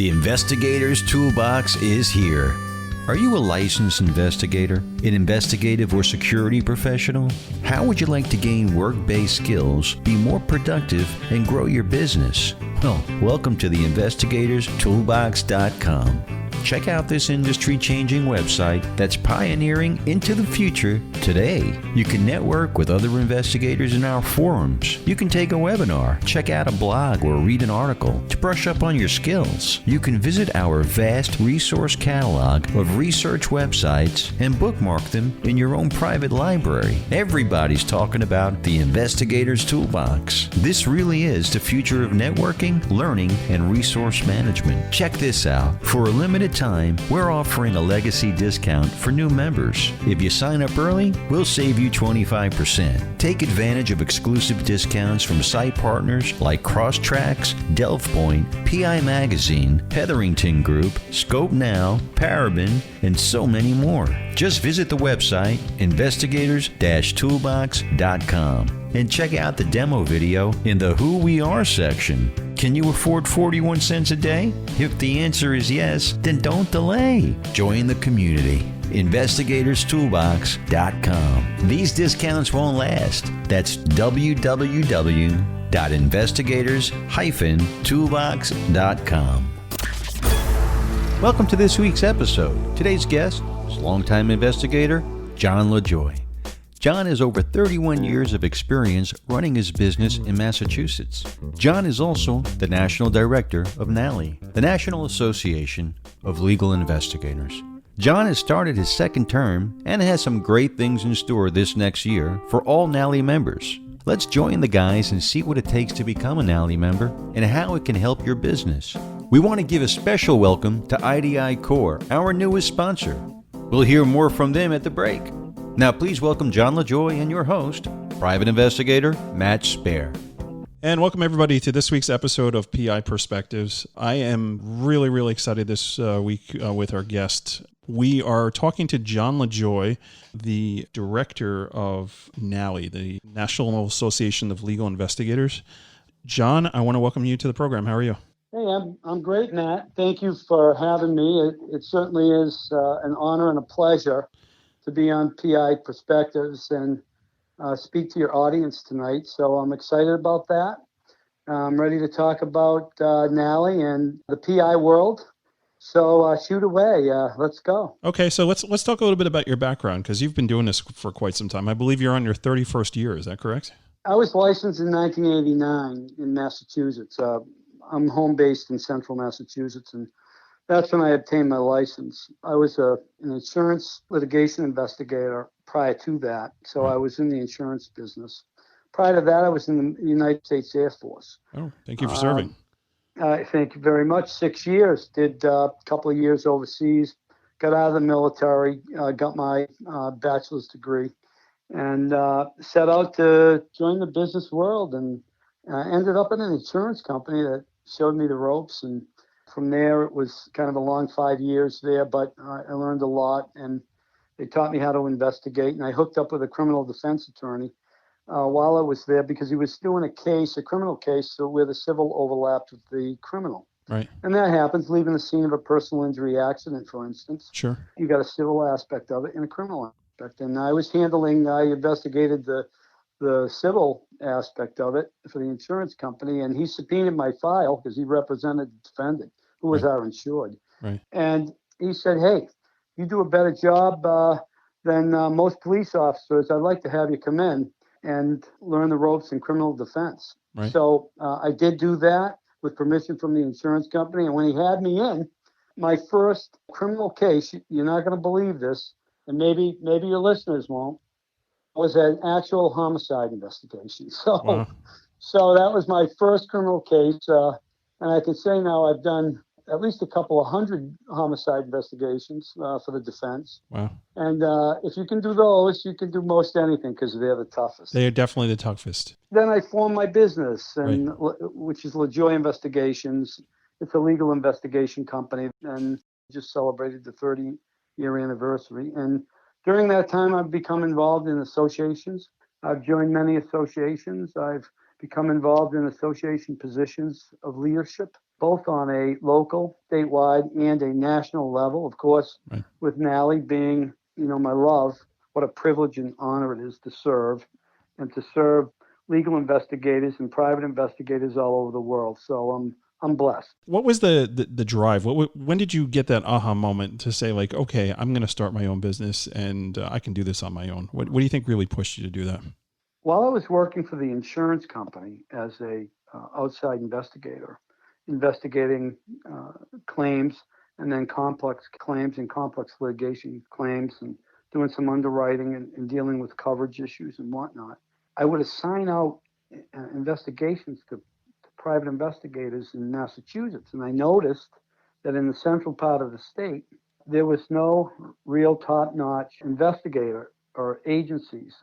The Investigator's Toolbox is here. Are you a licensed investigator, an investigative or security professional? How would you like to gain work-based skills, be more productive, and grow your business? Well, welcome to the investigatorstoolbox.com. Check out this industry-changing website that's pioneering into the future today. You can network with other investigators in our forums. You can take a webinar, check out a blog, or read an article to brush up on your skills. You can visit our vast resource catalog of research websites and bookmark them in your own private library. Everybody's talking about the Investigator's Toolbox. This really is the future of networking, learning, and resource management. Check this out. For a limited time, we're offering a legacy discount for new members. If you sign up early, we'll save you 25%. Take advantage of exclusive discounts from site partners like Crosstracks, DelfPoint, PI Magazine, Hetherington Group, Scope Now, Parabon, and so many more. Just visit the website investigators-toolbox.com and check out the demo video in the Who We Are section. Can you afford 41 cents a day? If the answer is yes, then don't delay. Join the community. investigatorstoolbox.com. These discounts won't last. That's www.investigators-toolbox.com. Welcome to this week's episode. Today's guest is longtime investigator John Lajoie. John has over 31 years of experience running his business in Massachusetts. John is also the National Director of NALI, the National Association of Legal Investigators. John has started his second term and has some great things in store this next year for all NALI members. Let's join the guys and see what it takes to become a NALI member and how it can help your business. We want to give a special welcome to IDI Core, our newest sponsor. We'll hear more from them at the break. Now please welcome John Lajoie and your host, private investigator Matt Spare. And welcome everybody to this week's episode of PI Perspectives. I am really excited this week with our guest. We are talking to John Lajoie, the director of NALI, the National Association of Legal Investigators. John, I want to welcome you to the program. How are you? Hey, I'm great, Matt. Thank you for having me. It certainly is an honor and a pleasure to be on PI Perspectives and speak to your audience tonight. So I'm excited about that. I'm ready to talk about NALI and the PI world. So shoot away. Let's go. Okay, so let's talk a little bit about your background, because you've been doing this for quite some time. I believe you're on your 31st year. Is that correct? I was licensed in 1989 in Massachusetts. I'm home-based in central Massachusetts, and that's when I obtained my license. I was an insurance litigation investigator prior to that, so I was in the insurance business. Prior to that, I was in the United States Air Force. Oh, thank you for serving. Thank you very much. 6 years. Did a couple of years overseas, got out of the military, got my bachelor's degree, and set out to join the business world, and ended up in an insurance company that showed me the ropes. And from there, it was kind of a long 5 years there, but I learned a lot, and they taught me how to investigate. And I hooked up with a criminal defense attorney while I was there, because he was doing a criminal case, so where the civil overlapped with the criminal. Right. And that happens, leaving the scene of a personal injury accident, for instance. Sure. You got a civil aspect of it and a criminal aspect. And I investigated the civil aspect of it for the insurance company, and he subpoenaed my file because he represented the defendant, who was our insured. Right. And he said, hey, you do a better job than most police officers. I'd like to have you come in and learn the ropes in criminal defense. Right. So I did do that with permission from the insurance company. And when he had me in, my first criminal case, you're not going to believe this, and maybe your listeners won't, was an actual homicide investigation. So, Wow. So that was my first criminal case. And I can say now I've done at least a couple of hundred homicide investigations for the defense. Wow. And if you can do those, you can do most anything, because they're the toughest. They are definitely the toughest. Then I formed my business, which is Lajoie Investigations. It's a legal investigation company, and just celebrated the 30-year anniversary. And during that time, I've become involved in associations. I've joined many associations. I've become involved in association positions of leadership, both on a local, statewide, and a national level. Of course, Right. with NALI being, my love, what a privilege and honor it is to serve, and to serve legal investigators and private investigators all over the world. So I'm blessed. What was the drive? When did you get that aha moment to say, like, okay, I'm going to start my own business and I can do this on my own? What do you think really pushed you to do that? While I was working for the insurance company as a outside investigator, investigating claims and then complex claims and complex litigation claims and doing some underwriting and dealing with coverage issues and whatnot, I would assign out investigations to private investigators in Massachusetts. And I noticed that in the central part of the state, there was no real top-notch investigator or agencies.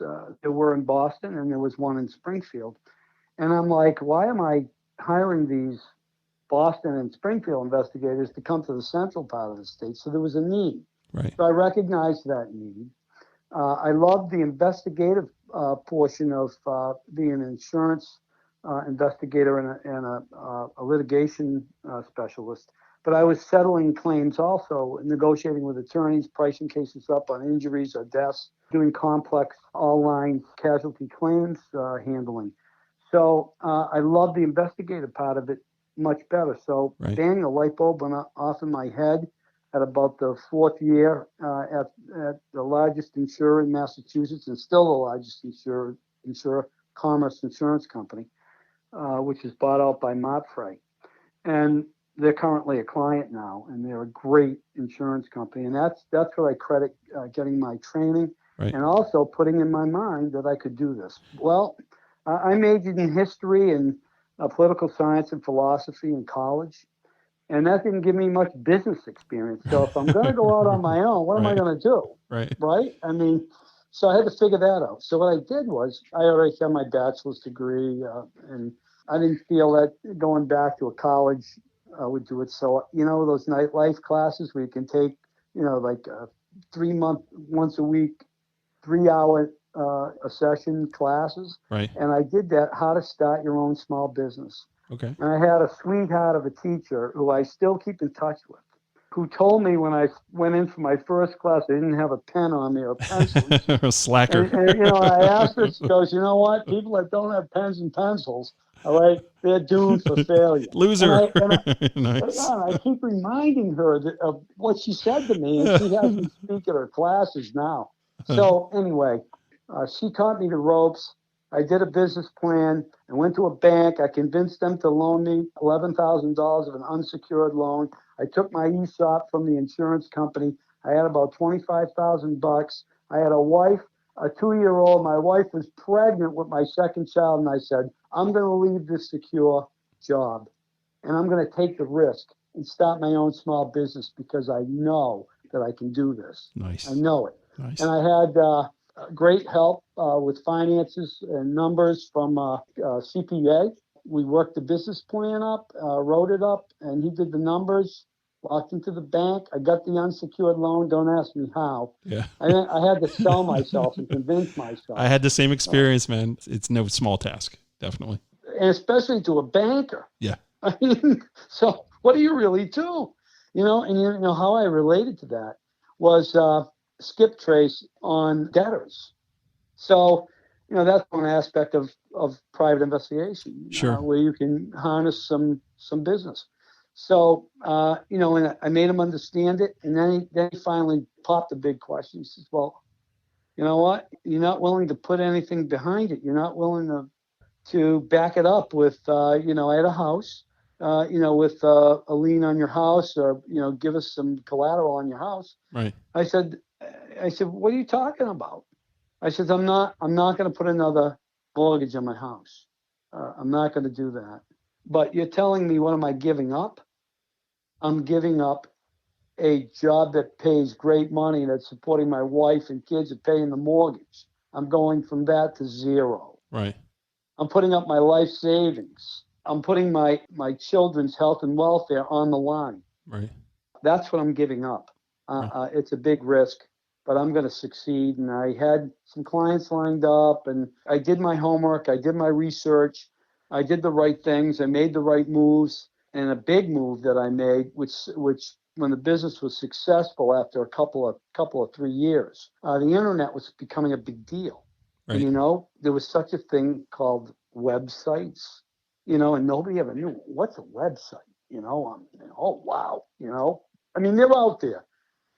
There were in Boston and there was one in Springfield. And I'm like, why am I hiring these Boston and Springfield investigators to come to the central part of the state? So there was a need. Right. So I recognized that need. I loved the investigative portion of being an insurance investigator and a litigation specialist. But I was settling claims also, negotiating with attorneys, pricing cases up on injuries or deaths, doing complex all-line casualty claims handling. So I love the investigative part of it much better. So Right. bang, the light bulb went off in my head at about the fourth year at the largest insurer in Massachusetts, and still the largest insurer, Commerce Insurance Company, which is bought out by Mopfre. And they're currently a client now, and they're a great insurance company. And that's what I credit getting my training, Right. and also putting in my mind that I could do this. Well, I majored in history and political science and philosophy in college, and that didn't give me much business experience. So if I'm going to go out on my own, what am I Right. going to do? Right. Right? I mean, so I had to figure that out. So what I did was I already had my bachelor's degree, and I didn't feel that going back to a college would do it. So, those nightlife classes where you can take, like 3-month, once a week, 3-hour a session classes. Right. And I did that, how to start your own small business. Okay. And I had a sweetheart of a teacher who I still keep in touch with, who told me when I went in for my first class, I didn't have a pen on me or a pencil. A slacker. And I asked her, she goes, you know what? People that don't have pens and pencils, all right, they're doomed for failure. Loser. And Nice. I keep reminding her of what she said to me, and she has me speak at her classes now. So anyway, she taught me the ropes. I did a business plan. I went to a bank. I convinced them to loan me $11,000 of an unsecured loan. I took my ESOP from the insurance company. I had about $25,000. I had a wife, a 2-year-old. My wife was pregnant with my second child, and I said, I'm going to leave this secure job, and I'm going to take the risk and start my own small business because I know that I can do this. Nice. I know it. Nice. And I had great help with finances and numbers from CPA. We worked the business plan up, wrote it up, and he did the numbers, walked into the bank. I got the unsecured loan. Don't ask me how. Yeah. I had to sell myself and convince myself. I had the same experience, man. It's no small task, definitely. And especially to a banker. Yeah. I mean, so what do you really do? And you know how I related to that was skip trace on debtors. So, that's one aspect of private investigation, Sure. where you can harness some business. So, and I made him understand it, and then he finally popped the big question. He says, well, you know what? You're not willing to put anything behind it. You're not willing to back it up with, I had a house, with a lien on your house, or, give us some collateral on your house. Right. I said, what are you talking about? I said, I'm not going to put another mortgage on my house. I'm not going to do that. But you're telling me, what am I giving up? I'm giving up a job that pays great money, that's supporting my wife and kids and paying the mortgage. I'm going from that to zero. Right. I'm putting up my life savings. I'm putting my children's health and welfare on the line. Right. That's what I'm giving up. It's a big risk, but I'm going to succeed. And I had some clients lined up, and I did my homework. I did my research. I did the right things. I made the right moves. and a big move that I made, which when the business was successful after a couple of 3 years, the internet was becoming a big deal. Right. And there was such a thing called websites, and nobody ever knew what's a website. Oh wow, I mean, they're out there,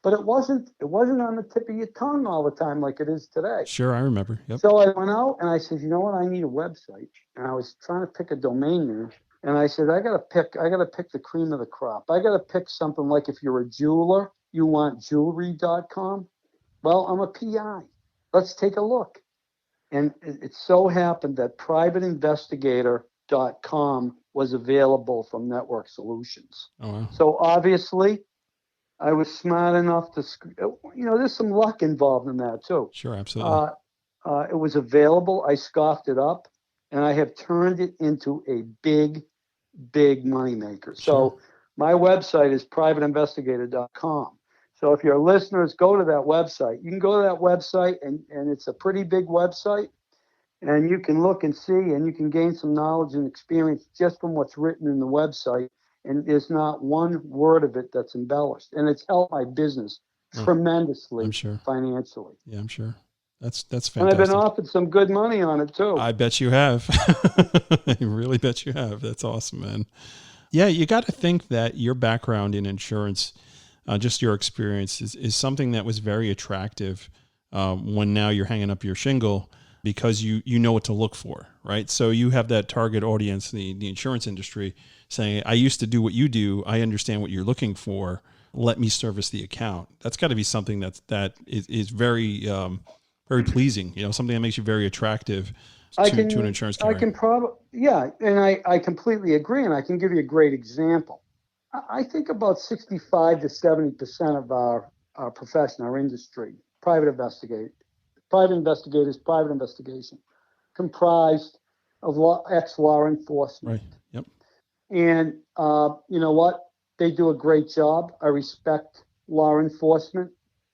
but it wasn't on the tip of your tongue all the time like it is today. Sure, I remember. Yep. So I went out and I said, you know what, I need a website, and I was trying to pick a domain name, and I said, I gotta pick the cream of the crop. I gotta pick something like, if you're a jeweler, you want jewelry.com. Well, I'm a PI. Let's take a look. And it so happened that privateinvestigator.com was available from Network Solutions. Oh, wow. So obviously, I was smart enough to, there's some luck involved in that too. Sure, absolutely. It was available. I scoffed it up, and I have turned it into a big, big moneymaker. So my website is privateinvestigator.com. So if your listeners go to that website, you can go to that website, and it's a pretty big website, and you can look and see, and you can gain some knowledge and experience just from what's written in the website. And there's not one word of it that's embellished. And it's helped my business tremendously, I'm sure. financially. Yeah, I'm sure. That's fantastic. And I've been offered some good money on it too. I bet you have. I really bet you have. That's awesome, man. Yeah, you got to think that your background in insurance, just your experience, is something that was very attractive when now you're hanging up your shingle, because you know what to look for, right? So you have that target audience, the insurance industry, saying, I used to do what you do. I understand what you're looking for. Let me service the account. That's got to be something that is very very pleasing. Something that makes you very attractive to an insurance carrier. I can and I completely agree, and I can give you a great example. I think about 65 to 70% of our profession, our industry, private investigation, comprised of ex-law enforcement. Right. Yep. And you know what? They do a great job. I respect law enforcement.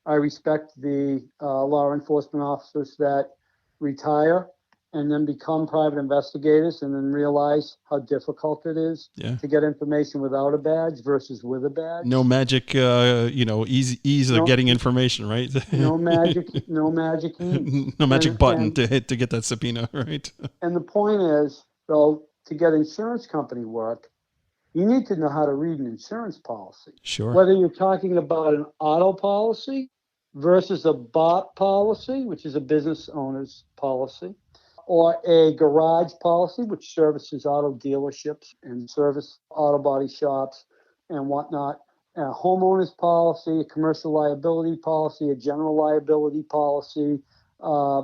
I respect the law enforcement officers that retire and then become private investigators, and then realize how difficult it is to get information without a badge versus with a badge. No magic, ease of getting information, right? no magic key. No magic button to hit to get that subpoena, right? And the point is, though, to get insurance company work, you need to know how to read an insurance policy. Sure. Whether you're talking about an auto policy versus a BOP policy, which is a business owner's policy, or a garage policy, which services auto dealerships and service auto body shops and whatnot, a homeowner's policy, a commercial liability policy, a general liability policy, a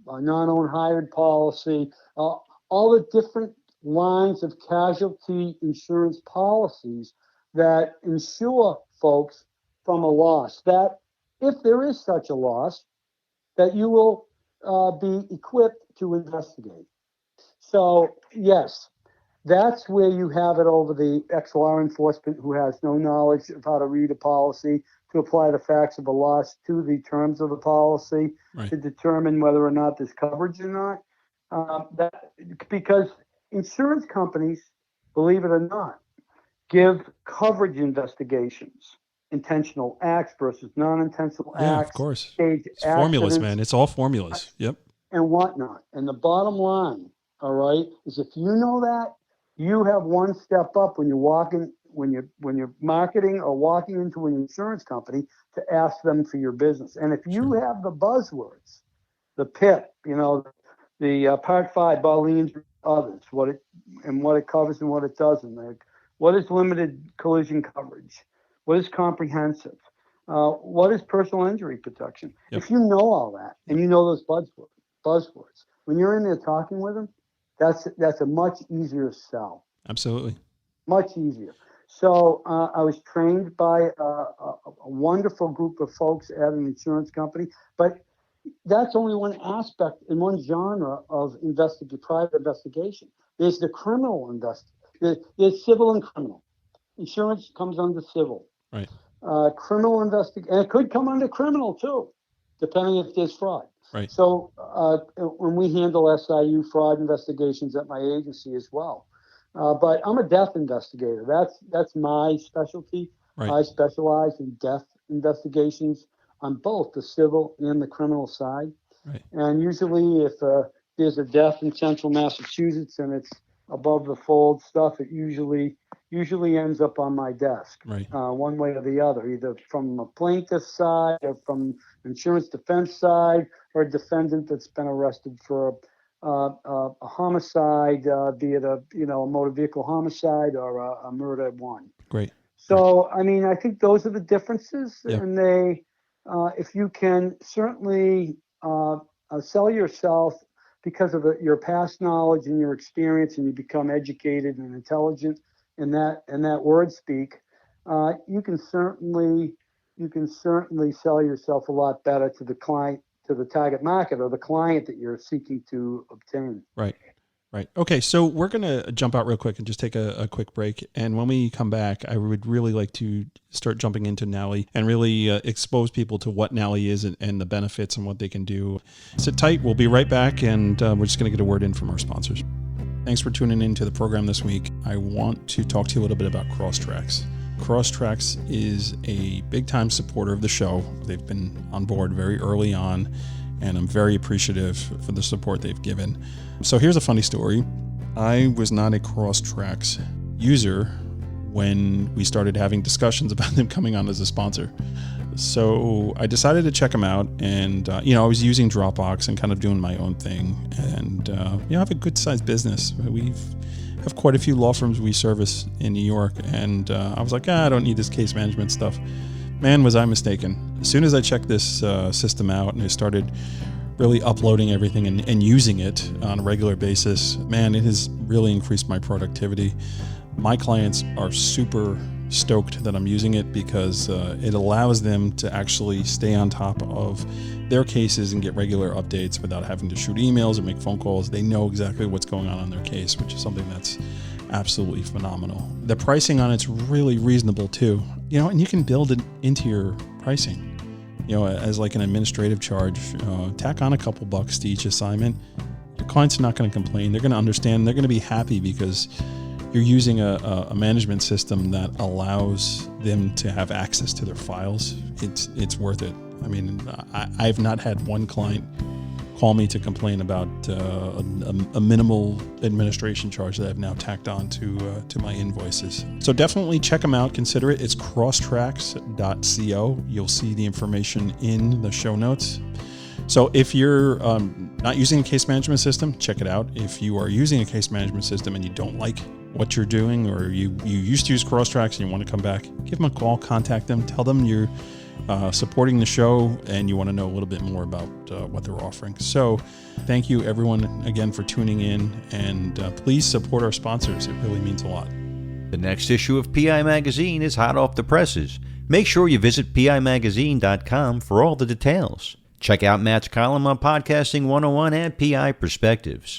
non-owned hired policy, all the different lines of casualty insurance policies that insure folks from a loss, that if there is such a loss, that you will be equipped to investigate. So yes, that's where you have it over the ex-law enforcement who has no knowledge of how to read a policy, to apply the facts of a loss to the terms of the policy, to determine whether or not there's coverage or not. Because insurance companies, believe it or not, give coverage investigations. Intentional acts versus non-intentional acts. Yeah, of course. It's formulas, man. It's all formulas. Yep. And whatnot. And the bottom line, all right, is if you know that, you have one step up when you're marketing or walking into an insurance company to ask them for your business. And if you have the buzzwords, the PIP, the Part 5, bodily injury, others, what it covers and what it doesn't. Like, what is limited collision coverage? What is comprehensive? What is personal injury protection? Yep. If you know all that and you know those buzzwords, when you're in there talking with them, that's a much easier sell. Absolutely. Much easier. So I was trained by a wonderful group of folks at an insurance company, but that's only one aspect in one genre of private investigation. There's the criminal investigation. There's civil and criminal. Insurance comes under civil. Right. Criminal investigation, and it could come under criminal too, depending if there's fraud. Right. So when we handle SIU fraud investigations at my agency as well. But I'm a death investigator. That's my specialty. Right. I specialize in death investigations on both the civil and the criminal side. Right. And usually, if there's a death in central Massachusetts and it's above the fold stuff, it usually ends up on my desk, Right. one way or the other, either from a plaintiff side or from insurance defense side, or a defendant that's been arrested for a homicide, be it a motor vehicle homicide or a murder one. Great. So I mean, I think those are the differences, Yep. and they, if you can certainly sell yourself because of your past knowledge and your experience, and you become educated and intelligent in that word speak, you can certainly sell yourself a lot better to the client, to the target market, or the client that you're seeking to obtain. Right. Right. Okay. So we're going to jump out real quick and just take a quick break. And when we come back, I would really like to start jumping into NALI and really expose people to what NALI is and the benefits and what they can do. Sit tight. We'll be right back. And we're just going to get a word in from our sponsors. Thanks for tuning into the program this week. I want to talk to you a little bit about Crosstracks. Crosstracks is a big time supporter of the show. They've been on board very early on, and I'm very appreciative for the support they've given. So here's a funny story. I was not a Crosstracks user when we started having discussions about them coming on as a sponsor. So I decided to check them out, and I was using Dropbox and kind of doing my own thing, and I have a good sized business. We have quite a few law firms we service in New York, and I was like, I don't need this case management stuff. Man, was I mistaken. As soon as I checked this system out and I started really uploading everything and using it on a regular basis, man, it has really increased my productivity. My clients are super stoked that I'm using it because it allows them to actually stay on top of their cases and get regular updates without having to shoot emails or make phone calls. They know exactly what's going on their case, which is something that's absolutely phenomenal. The pricing on it's really reasonable too, and you can build it into your pricing, as like an administrative charge. Tack on a couple bucks to each assignment. Your clients are not going to complain. They're going to understand. They're going to be happy because you're using a management system that allows them to have access to their files. It's worth it. I mean, I've not had one client call me to complain about a minimal administration charge that I've now tacked on to my invoices. So definitely check them out. Consider it. It's crosstracks.co. You'll see the information in the show notes. So if you're not using a case management system, check it out. If you are using a case management system and you don't like what you're doing, or you used to use Crosstracks and you want to come back, give them a call, contact them, tell them you're supporting the show and you want to know a little bit more about what they're offering. So thank you everyone again for tuning in, and please support our sponsors. It really means a lot. The next issue of PI Magazine is hot off the presses. Make sure you visit PIMagazine.com for all the details. Check out Matt's column on Podcasting 101 and PI Perspectives.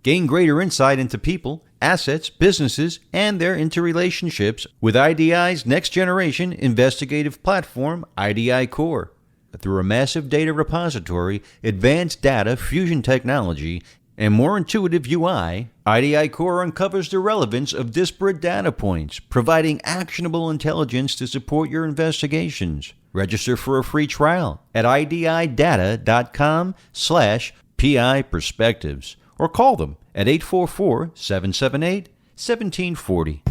Gain greater insight into people, assets, businesses, and their interrelationships with IDI's next-generation investigative platform, IDI Core. Through a massive data repository, advanced data fusion technology, and more intuitive UI, IDI Core uncovers the relevance of disparate data points, providing actionable intelligence to support your investigations. Register for a free trial at ididata.com/PI Perspectives or call them at 844-778-1740.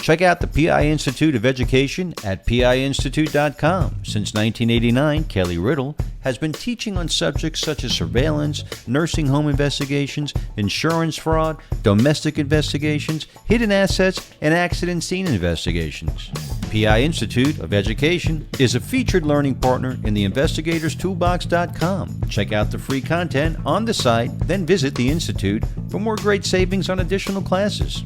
Check out the PI Institute of Education at piinstitute.com. Since 1989, Kelly Riddle has been teaching on subjects such as surveillance, nursing home investigations, insurance fraud, domestic investigations, hidden assets, and accident scene investigations. PI Institute of Education is a featured learning partner in the investigatorstoolbox.com. Check out the free content on the site, then visit the Institute for more great savings on additional classes.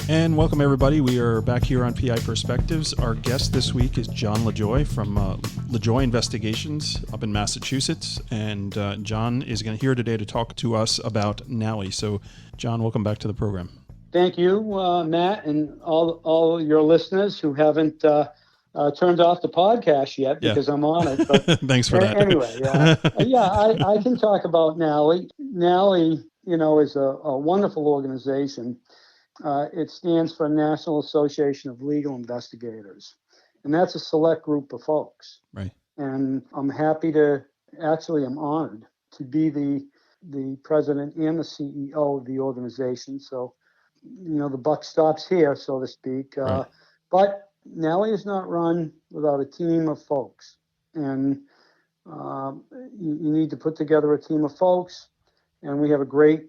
And welcome everybody. We are back here on PI Perspectives. Our guest this week is John Lajoie from Lajoie Investigations up in Massachusetts. And John is here today to talk to us about NALI. So John, welcome back to the program. Thank you, Matt, and all your listeners who haven't turned off the podcast yet because I'm on it. But thanks for that. Anyway, I can talk about NALI. NALI is a wonderful organization. It stands for National Association of Legal Investigators, and that's a select group of folks. Right. And I'm honored to be the president and the CEO of the organization. So, the buck stops here, so to speak. Right. But NALI is not run without a team of folks, and you need to put together a team of folks. And we have a great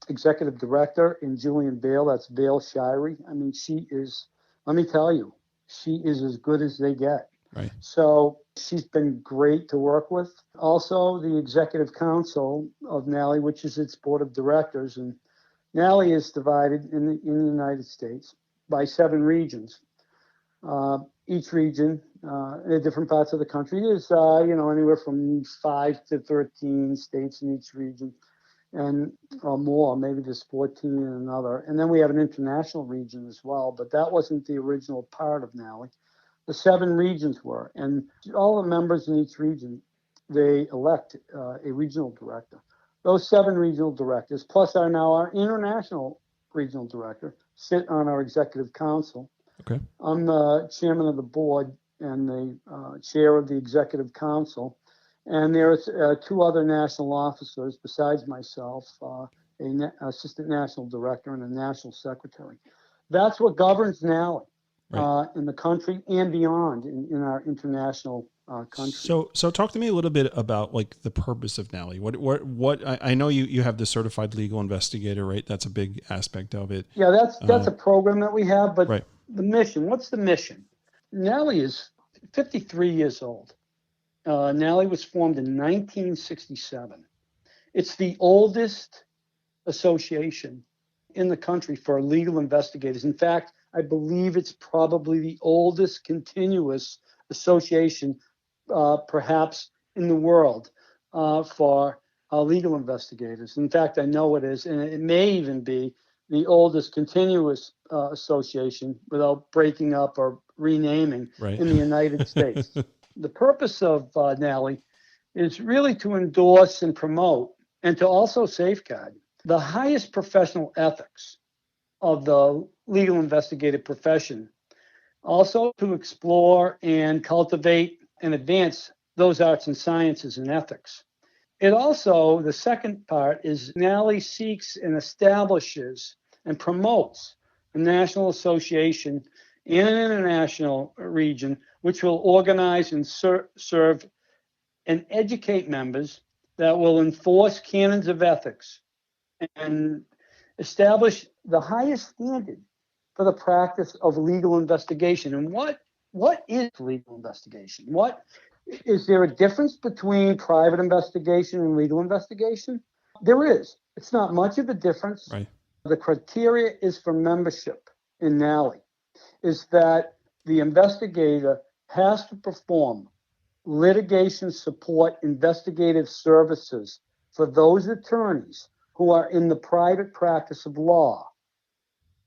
executive director in Julian Bale. That's Bale Shirey. I mean, she is. Let me tell you, she is as good as they get. Right. So she's been great to work with. Also, the executive council of NALI, which is its board of directors, and NALI is divided in the United States by 7 regions. Each region in different parts of the country is, anywhere from 5 to 13 states in each region, and or more. Maybe there's 14 in another. And then we have an international region as well, but that wasn't the original part of NALI. The 7 regions were, and all the members in each region, they elect a regional director. Those 7 regional directors, plus our international regional director, sit on our executive council. Okay. I'm the chairman of the board and the chair of the executive council. And there's 2 other national officers besides myself, an assistant national director and a national secretary. That's what governs NALI. Right. In the country and beyond in our international country. So talk to me a little bit about like the purpose of NALI. What I know you have the certified legal investigator, right? That's a big aspect of it. Yeah, that's a program that we have, but right. The mission, what's the mission? NALI is 53 years old. NALI was formed in 1967. It's the oldest association in the country for legal investigators. In fact, I believe it's probably the oldest continuous association, perhaps in the world, for legal investigators. In fact, I know it is, and it may even be the oldest continuous association without breaking up or renaming right. in the United States. The purpose of NALI is really to endorse and promote and to also safeguard the highest professional ethics of the legal investigative profession, also to explore and cultivate and advance those arts and sciences and ethics. It also, the second part is NALI seeks and establishes and promotes a national association and an international region which will organize and serve and educate members that will enforce canons of ethics and establish the highest standard for the practice of legal investigation. And what is legal investigation? What is there a difference between private investigation and legal investigation? There is. It's not much of a difference. Right. The criteria is for membership in NALI is that the investigator has to perform litigation support investigative services for those attorneys who are in the private practice of law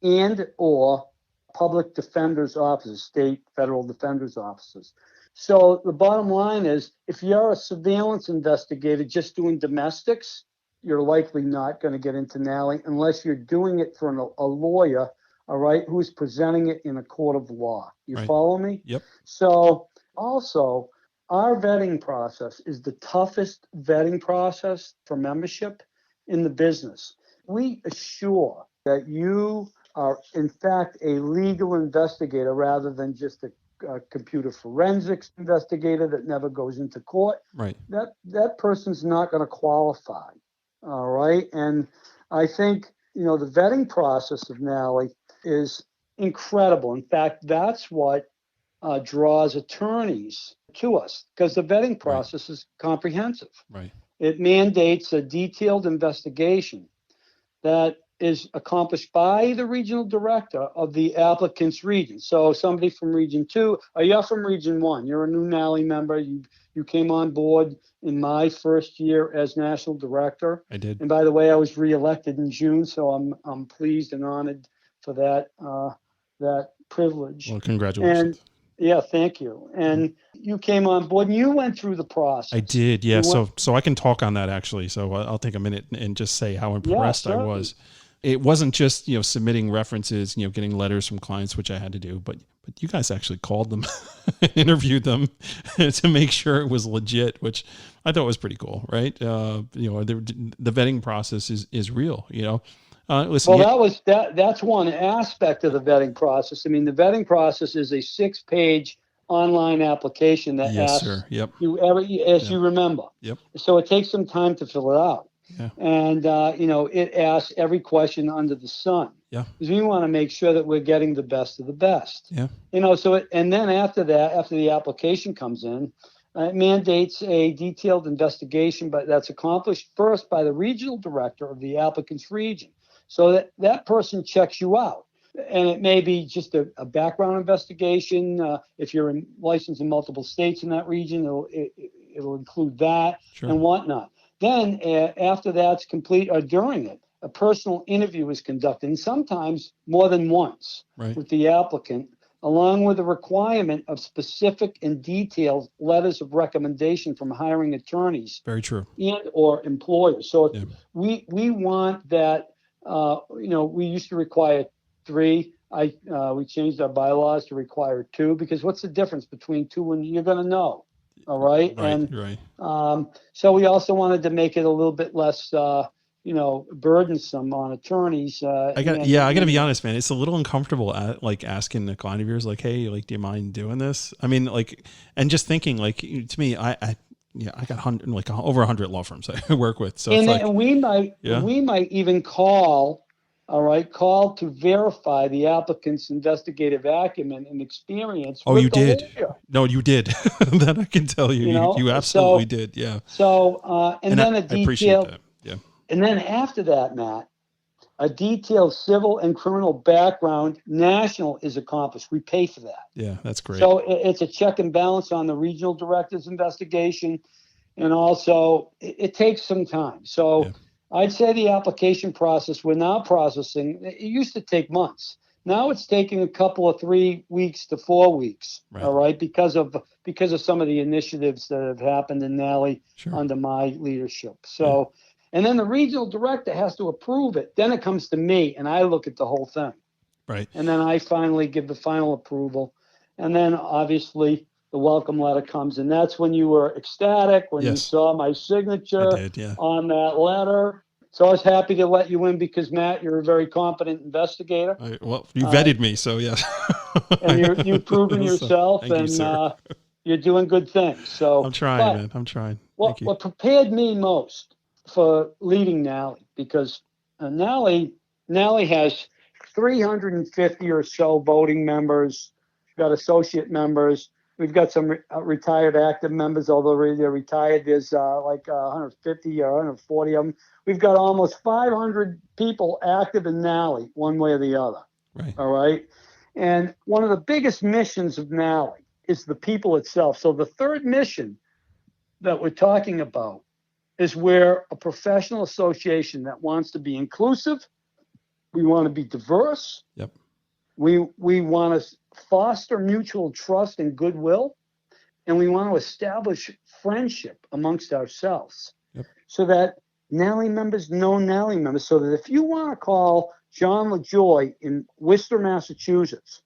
and or public defender's offices, state, federal defender's offices. So the bottom line is, if you're a surveillance investigator just doing domestics, you're likely not going to get into NALI unless you're doing it for a lawyer, all right, who's presenting it in a court of law. You right. follow me? Yep. So also, our vetting process is the toughest vetting process for membership in the business. We assure that you are, in fact, a legal investigator rather than just a computer forensics investigator that never goes into court. Right. That person's not going to qualify. All right. And I think, the vetting process of NALI is incredible. In fact, that's what draws attorneys to us, because the vetting process is comprehensive. Right. It mandates a detailed investigation that is accomplished by the regional director of the applicant's region. So somebody from Region 2, you're from Region 1, you're a new NALI member, you came on board in my first year as national director. I did. And by the way, I was reelected in June, so I'm pleased and honored for that privilege. Well, congratulations. Yeah, thank you. And you came on board and you went through the process. I did, yeah. So I can talk on that actually. So I'll take a minute and just say how impressed I was. It wasn't just, submitting references, getting letters from clients, which I had to do, but you guys actually called them, interviewed them to make sure it was legit, which I thought was pretty cool, right? The vetting process is real, Listen, well, that's one aspect of the vetting process. I mean, the vetting process is a 6-page online application that asks you you remember. Yep. So it takes some time to fill it out. Yeah. And, it asks every question under the sun. Yeah. Because we want to make sure that we're getting the best of the best. Yeah. And then after the application comes in, it mandates a detailed investigation, but that's accomplished first by the regional director of the applicant's region. So that person checks you out. And it may be just a background investigation. If you're licensed in multiple states in that region, it'll include that and whatnot. Then after that's complete, or during it, a personal interview is conducted, and sometimes more than once with the applicant, along with the requirement of specific and detailed letters of recommendation from hiring attorneys. Very true. And or employers. So we want that. We used to require 3. We changed our bylaws to require 2, because what's the difference between 2 and you're going to know? All right. So we also wanted to make it a little bit less, burdensome on attorneys. I got to be honest, man. It's a little uncomfortable asking a client of yours, like, hey, do you mind doing this? I mean, and just thinking, to me, I got over 100 law firms I work with. So and we might even call to verify the applicant's investigative acumen and experience. Oh, you did? Lawyer. No, you did. That I can tell you. You absolutely did. Yeah. So, then a detailed. I appreciate that. Yeah. And then after that, Matt, a detailed civil and criminal background national is accomplished. We pay for that. Yeah, that's great. So it's a check and balance on the regional director's investigation. And also it takes some time. So I'd say the application process we're now processing, it used to take months. Now it's taking a couple of 3 weeks to 4 weeks. All right. Because of some of the initiatives that have happened in NALI under my leadership. So, and then the regional director has to approve it. Then it comes to me and I look at the whole thing. Right. And then I finally give the final approval. And then obviously the welcome letter comes. And that's when you were ecstatic, when you saw my signature on that letter. So I was happy to let you in because, Matt, you're a very competent investigator. You vetted me, so yes. And you've proven yourself, Thank you, you're doing good things. So I'm trying, man. I'm trying. What prepared me most for leading NALI, because NALI has 350 or so voting members. We've got associate members. We've got some retired active members, although they're retired. There's 150 or 140 of them. We've got almost 500 people active in NALI, one way or the other. Right. All right. And one of the biggest missions of NALI is the people itself. So the third mission that we're talking about is we're a professional association that wants to be inclusive. We want to be diverse. Yep. We want to foster mutual trust and goodwill, and we want to establish friendship amongst ourselves so that NALI members know NALI members, so that if you want to call John Lajoie in Worcester, Massachusetts,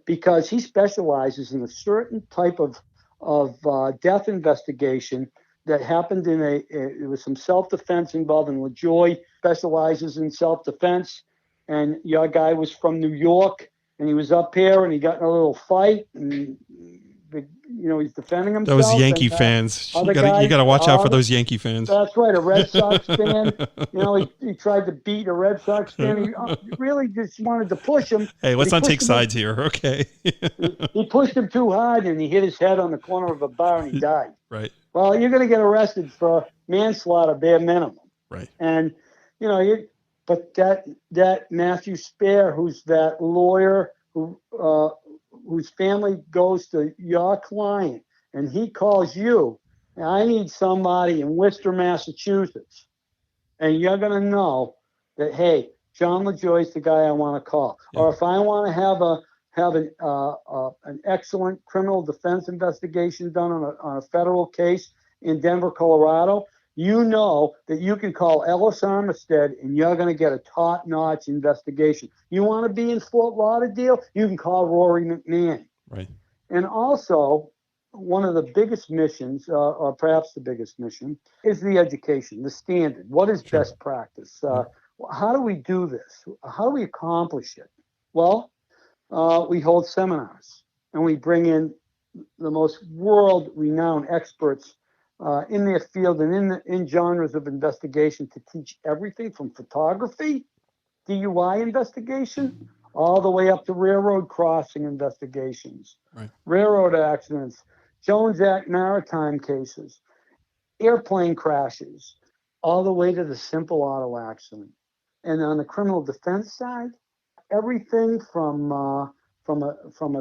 because he specializes in a certain type of death investigation that happened it was some self-defense involved, and Lajoie specializes in self-defense, and your guy was from New York, and he was up here, and he got in a little fight, and he's defending himself. Those Yankee fans. You got to watch out for those Yankee fans. That's right, a Red Sox fan. He tried to beat a Red Sox fan. He really just wanted to push him. Hey, let's not take sides here, okay? He pushed him too hard, and he hit his head on the corner of a bar, and he died. Right. Well, you're going to get arrested for manslaughter, bare minimum. Right. And but that Matthew Spare, who's that lawyer whose family goes to your client, and he calls you, and I need somebody in Worcester, Massachusetts, and you're going to know that, hey, John Lajoie's the guy I want to call. Yeah. Or if I want to have an excellent criminal defense investigation done on a federal case in Denver, Colorado, you know that you can call Ellis Armistead and you're going to get a top-notch investigation. You want to be in Fort Lauderdale, you can call Rory McMahon. Right. And also, one of the biggest missions, or perhaps the biggest mission, is the education, the standard. What is best practice? How do we do this? How do we accomplish it? Well, we hold seminars and we bring in the most world-renowned experts in their field and in genres of investigation to teach everything from photography, DUI investigation, all the way up to railroad crossing investigations, railroad accidents, Jones Act maritime cases, airplane crashes, all the way to the simple auto accident. And on the criminal defense side, everything from a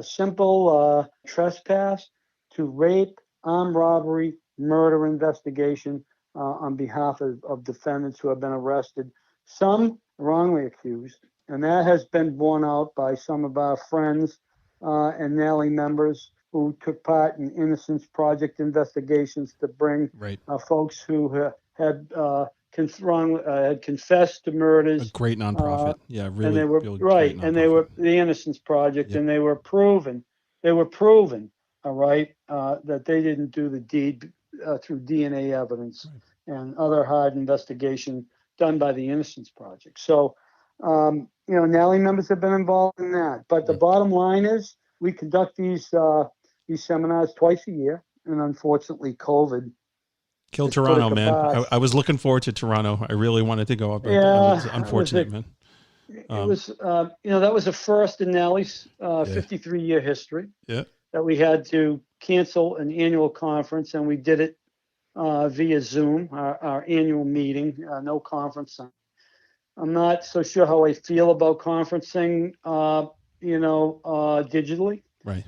simple trespass to rape, armed robbery, murder investigation on behalf of defendants who have been arrested, some wrongly accused. And that has been borne out by some of our friends and NALI members who took part in Innocence Project investigations to bring folks who had confessed to murders. A great nonprofit. Really. And they were and they were the Innocence Project, and they were proven, all right, that they didn't do the deed through DNA evidence and other hard investigation done by the Innocence Project. So, NALI members have been involved in that. But the bottom line is we conduct these seminars twice a year, and unfortunately, COVID killed Toronto, man. I was looking forward to Toronto. I really wanted to go up. But it was unfortunate, man. It was, that was the first in NALI's 53-year history. Yeah. That we had to cancel an annual conference, and we did it via Zoom, our annual meeting, no conference. I'm not so sure how I feel about conferencing, digitally. Right.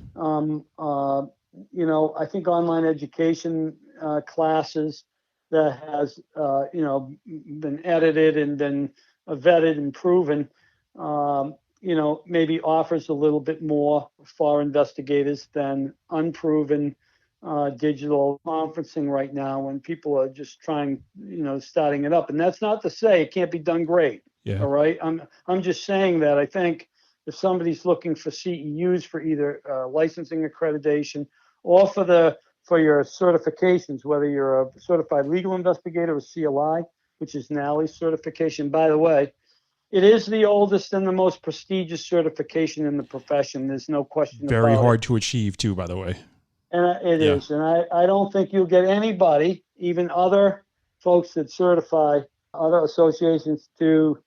I think online education classes that has, been edited and been vetted and proven, maybe offers a little bit more for investigators than unproven digital conferencing right now when people are just trying, starting it up. And that's not to say it can't be done great. Yeah. All right. I'm just saying that I think if somebody's looking for CEUs for either licensing accreditation or for your certifications, whether you're a certified legal investigator or CLI, which is NALI certification, by the way, it is the oldest and the most prestigious certification in the profession. There's no question about it. Very hard to achieve, too, by the way. And it is. And I don't think you'll get anybody, even other folks that certify other associations, to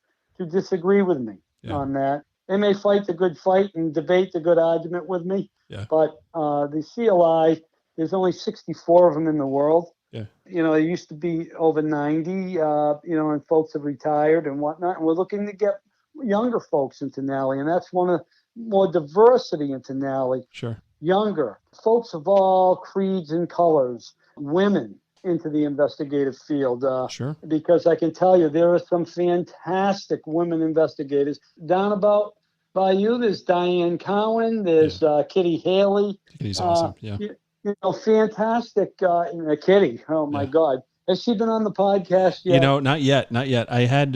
disagree with me on that. They may fight the good fight and debate the good argument with me. Yeah. But the CLI, there's only 64 of them in the world. Yeah. There used to be over 90, and folks have retired and whatnot. And we're looking to get younger folks into NALI. And that's one of more diversity into NALI. Sure. Younger folks of all creeds and colors, women into the investigative field. Sure. Because I can tell you, there are some fantastic women investigators. Down about by you, there's Diane Cowan, there's Kitty Haley. Kitty's awesome. Yeah. Fantastic. Kitty. Oh my God. Has she been on the podcast yet? Not yet. I had,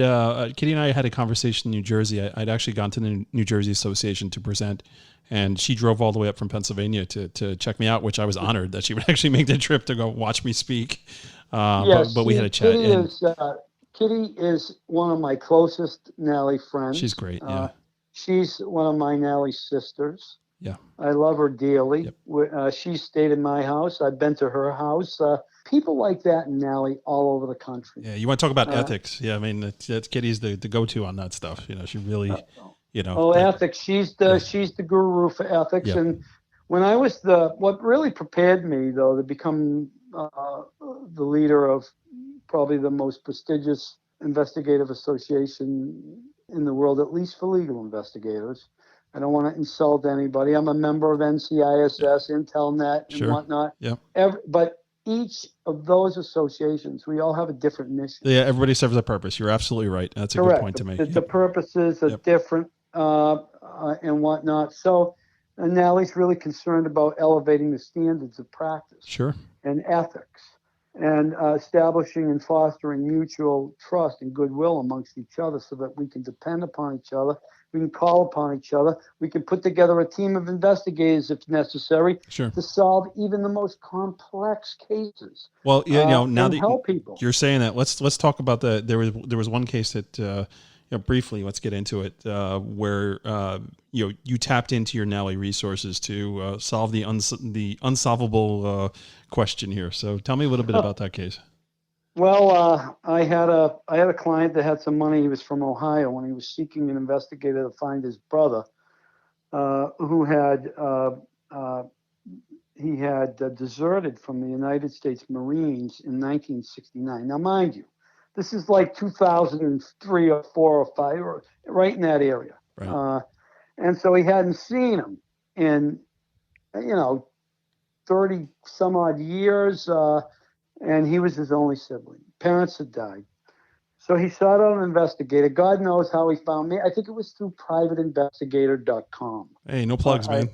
Kitty and I had a conversation in New Jersey. I'd actually gone to the New Jersey Association to present, and she drove all the way up from Pennsylvania to check me out, which I was honored that she would actually make the trip to go watch me speak. But we had a chat. Kitty is one of my closest NALI friends. She's great. Yeah. She's one of my NALI sisters. Yeah. I love her dearly. Yep. She stayed in my house. I've been to her house. People like that in NALI all over the country. Yeah, you want to talk about ethics? Yeah, I mean, that's Kitty's the go-to on that stuff. She really, ethics. She's the guru for ethics. Yeah. And when I was what really prepared me though to become the leader of probably the most prestigious investigative association in the world, at least for legal investigators. I don't want to insult anybody. I'm a member of NCISS, IntelNet, and whatnot. Yeah. But each of those associations, we all have a different mission. Yeah, everybody serves a purpose. You're absolutely right. That's a Correct. good point to make. The purposes are different and whatnot. So And NALI's really concerned about elevating the standards of practice Sure. and ethics, and establishing and fostering mutual trust and goodwill amongst each other so that we can depend upon each other, we can call upon each other, we can put together a team of investigators if necessary Sure. to solve even the most complex cases. Well, you know, now and that help people. you're saying that, let's talk about there was one case that briefly, let's get into it, where you tapped into your NALI resources to solve the unsolvable question here. So tell me a little bit about that case. Well, I had a client that had some money. He was from Ohio, and he was seeking an investigator to find his brother, who had deserted from the United States Marines in 1969. Now, mind you, this is like 2003 or 4 or 5, or right in that area. Right. And so he hadn't seen him in, 30 some odd years. And he was his only sibling. Parents had died. So he sought out an investigator. God knows how he found me. I think it was through privateinvestigator.com. Hey, no plugs, man.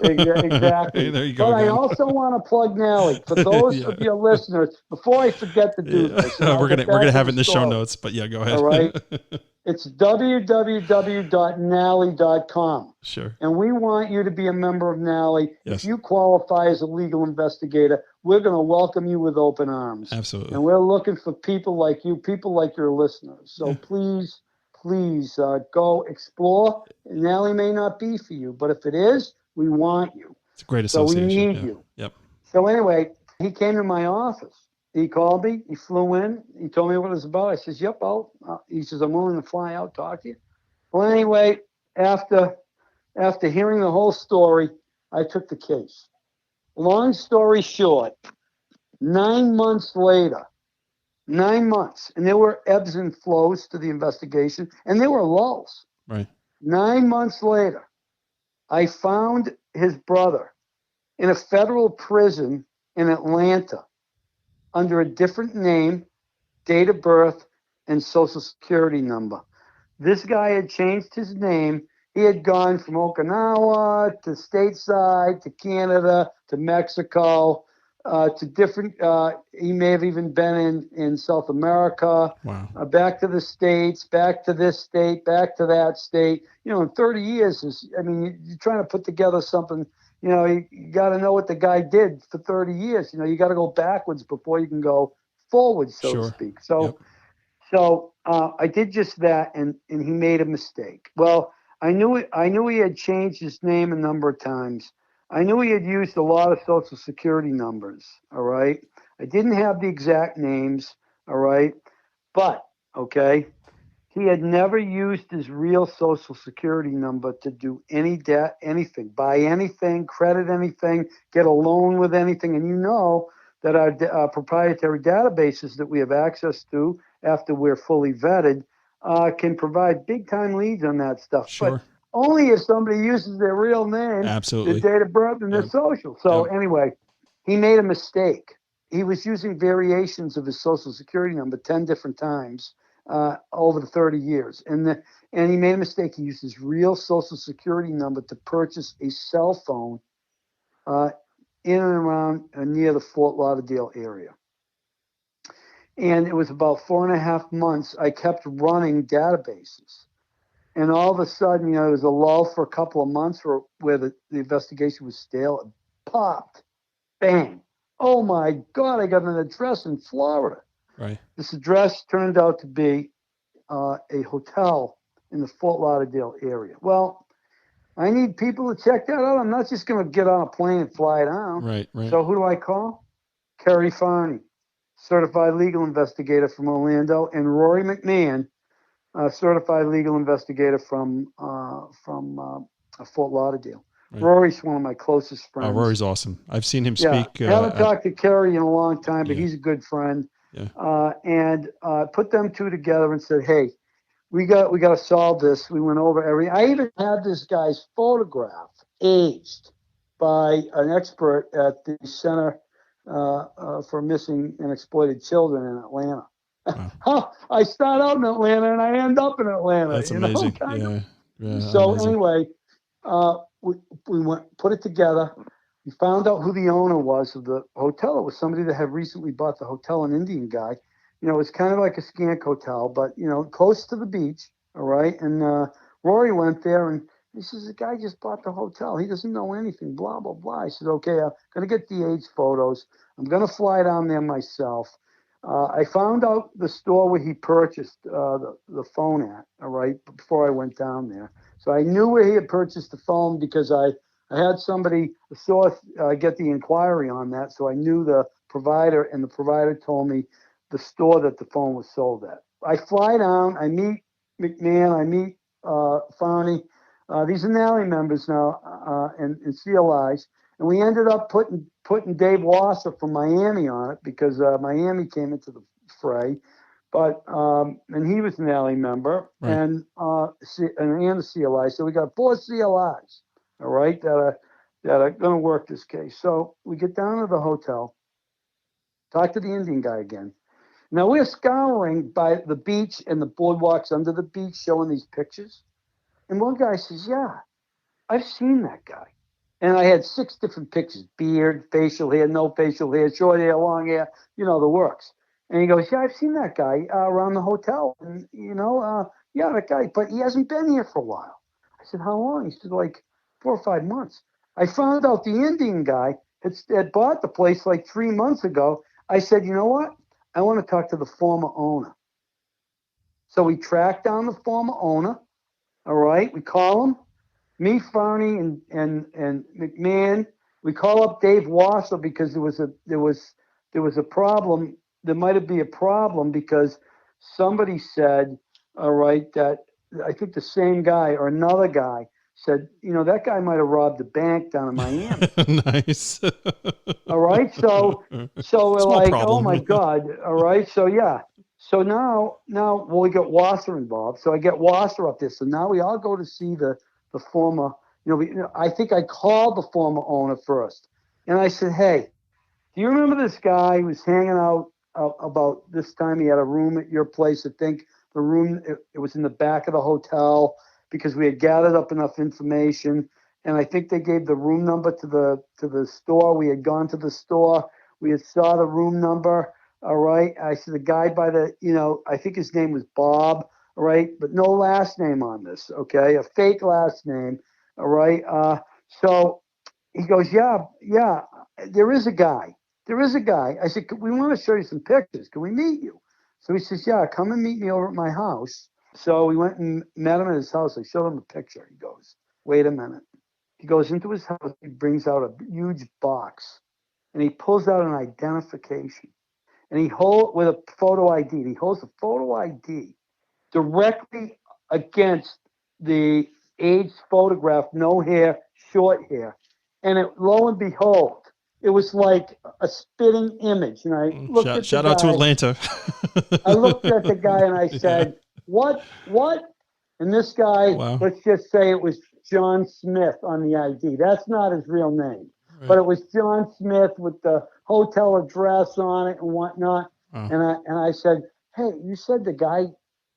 Exactly. Hey, there you go. But I also want to plug NALI for those of your listeners. Before I forget to do this, we're gonna have it in the show notes. But yeah, go ahead. All right. It's www.nali.com. Sure. And we want you to be a member of NALI. Yes. If you qualify as a legal investigator, we're going to welcome you with open arms. Absolutely. And we're looking for people like you, people like your listeners. So please go explore. NALI may not be for you, but if it is, we want you. It's a great association. So we need you. Yep. So anyway, he came to my office. He called me. He flew in. He told me what it was about. I says, yep, he says, I'm willing to fly out, talk to you. Well, anyway, after hearing the whole story, I took the case. Long story short, 9 months later, 9 months, and there were ebbs and flows to the investigation, and there were lulls. Right. 9 months later, I found his brother in a federal prison in Atlanta under a different name, date of birth, and social security number. This guy had changed his name. He had gone from Okinawa to stateside to Canada to Mexico to different. He may have even been in South America. Wow. Back to the States, back to this state, back to that state. In 30 years you're trying to put together something. You got to know what the guy did for 30 years. You got to go backwards before you can go forward, so to speak. So, I did just that, and he made a mistake. Well, I knew he had changed his name a number of times. I knew he had used a lot of social security numbers. All right. I didn't have the exact names. All right. But, okay, he had never used his real social security number to do any debt, anything, buy anything, credit anything, get a loan with anything. And that our proprietary databases that we have access to after we're fully vetted can provide big-time leads on that stuff. Sure. But only if somebody uses their real name, Absolutely, their date of birth, and their social. So anyway, he made a mistake. He was using variations of his social security number 10 different times over the 30 years. And he made a mistake. He used his real social security number to purchase a cell phone in and around near the Fort Lauderdale area. And it was about 4.5 months. I kept running databases. And all of a sudden, there was a lull for a couple of months where the investigation was stale. It popped. Bang. Oh, my God, I got an address in Florida. Right. This address turned out to be a hotel in the Fort Lauderdale area. Well, I need people to check that out. I'm not just going to get on a plane and fly down. Right. So who do I call? Kerry Farney, certified legal investigator from Orlando, and Rory McMahon, certified legal investigator from Fort Lauderdale. Right. Rory's one of my closest friends. Oh, Rory's awesome. I've seen him speak. Haven't talked to Kerry in a long time, but he's a good friend. Yeah. And put them two together and said, "Hey, we got to solve this." We went over everything. I even had this guy's photograph aged by an expert at the Center for Missing and Exploited Children in Atlanta. Wow. I start out in Atlanta and I end up in Atlanta. That's amazing. So amazing. Anyway, we, we went, put it together. We found out who the owner was of the hotel. It was somebody that had recently bought the hotel, an Indian guy. You know, it was kind of like a skank hotel, but, you know, close to the beach. All right. And Rory went there and he says, the guy just bought the hotel. He doesn't know anything, blah, blah, blah. I said, okay, I'm going to get the age photos. I'm going to fly down there myself. I found out the store where he purchased the phone at, all right, before I went down there. So I knew where he had purchased the phone because I had somebody, the source, get the inquiry on that. So I knew the provider, and the provider told me the store that the phone was sold at. I fly down, I meet McMahon, I meet Farney. These are NALI members now and CLIs. And we ended up putting Dave Wasser from Miami on it because Miami came into the fray. But and he was an NALI member, Right. and a CLI. So we got 4 CLIs, all right, that are going to work this case. So we get down to the hotel, talk to the Indian guy again. Now we're scouring by the beach and the boardwalks under the beach, showing these pictures. And one guy says, "Yeah, I've seen that guy." And I had 6 different pictures: beard, facial hair, no facial hair, short hair, long hair, you know, the works. And he goes, "Yeah, I've seen that guy around the hotel. And, you know, yeah, that guy, but he hasn't been here for a while." I said, "How long?" He said, "Like 4 or 5 months." I found out the Indian guy had bought the place like 3 months ago. I said, "You know what? I want to talk to the former owner." So we tracked down the former owner. All right. We call him. Me, Farney, and McMahon. We call up Dave Wasser because there was a problem. There might have been a problem because somebody said, all right, that I think the same guy or another guy said, you know, that guy might have robbed a bank down in Miami. Nice. All right. So we're Small like, problem. oh my God. All right. So yeah. So now, well, we got Wasser involved. So I get Wasser up there. So now we all go to see the former, I think I called the former owner first. And I said, "Hey, do you remember this guy who was hanging out about this time? He had a room at your place. I think the room, it was in the back of the hotel because we had gathered up enough information. And I think they gave the room number to the store. We had gone to the store. We had saw the room number. All right. I said, the guy by the, I think his name was Bob. All right. But no last name on this. Okay. A fake last name. All right. So he goes, yeah, there is a guy. There is a guy. I said, we want to show you some pictures. Can we meet you? So he says, yeah, come and meet me over at my house. So we went and met him at his house. I showed him a picture. He goes, wait a minute. He goes into his house. He brings out a huge box and he pulls out an identification. And he holds with a photo ID. He holds a photo ID directly against the age photograph, no hair, short hair. And lo and behold, it was like a spitting image. And I looked at the Shout guy. out to Atlanta. I looked at the guy and I said, What? And this guy, Wow. let's just say it was John Smith on the ID. That's not his real name. Right. But it was John Smith with the hotel address on it and whatnot. Oh. And I said, hey, you said the guy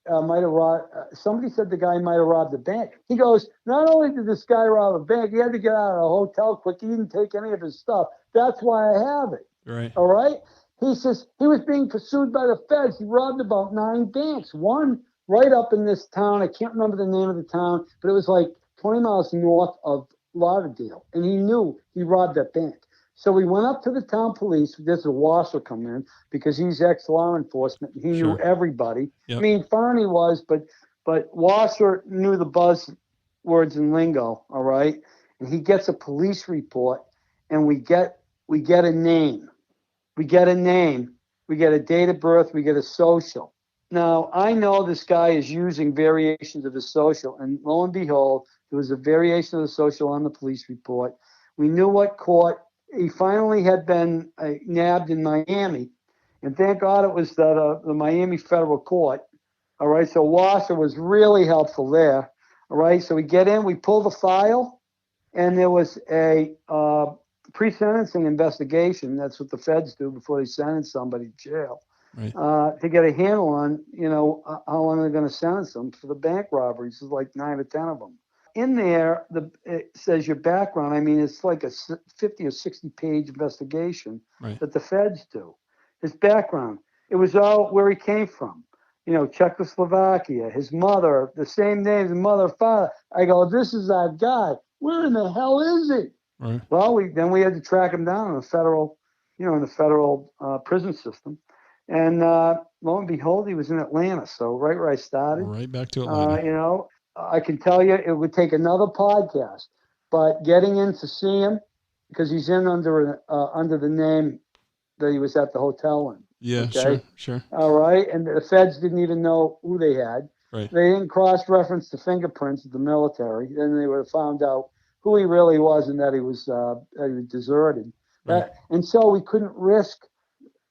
might have robbed, somebody said the guy might have robbed the bank. He goes, not only did this guy rob a bank, he had to get out of the hotel quick. He didn't take any of his stuff. That's why I have it. Right. All right. He says he was being pursued by the feds. He robbed about 9 banks. One right up in this town. I can't remember the name of the town, but it was like 20 miles north of Lauderdale. And he knew he robbed that bank. So we went up to the town police. There's a Wasser come in because he's ex-law enforcement. He knew everybody. Yep. I mean, Farney was, but Wasser knew the buzzwords and lingo, all right? And he gets a police report, and we get a name. We get a name. We get a date of birth. We get a social. Now, I know this guy is using variations of his social, and lo and behold, there was a variation of the social on the police report. We knew what court. He finally had been nabbed in Miami, and thank God it was the Miami federal court. All right, so Wasser was really helpful there. All right, so we get in, we pull the file, and there was a pre-sentencing investigation. That's what the feds do before they sentence somebody to jail. Right. To get a handle on, how long they're going to sentence them for the bank robberies. There's like 9 or 10 of them. in there, it says your background. I mean, it's like a 50 or 60-page investigation Right. that the feds do. His background. It was all where he came from. Czechoslovakia, his mother, the same name, his mother, father. I go, this is our guy. Where in the hell is he? Right. Well, we had to track him down in the federal prison system. And lo and behold, he was in Atlanta. So right where I started. Right back to Atlanta. I can tell you it would take another podcast, but getting in to see him, because he's in under the name that he was at the hotel in. Yeah, Okay? Sure. All right. And the feds didn't even know who they had. Right. They didn't cross-reference the fingerprints of the military. Then they would have found out who he really was and that he was deserted. Right. And so we couldn't risk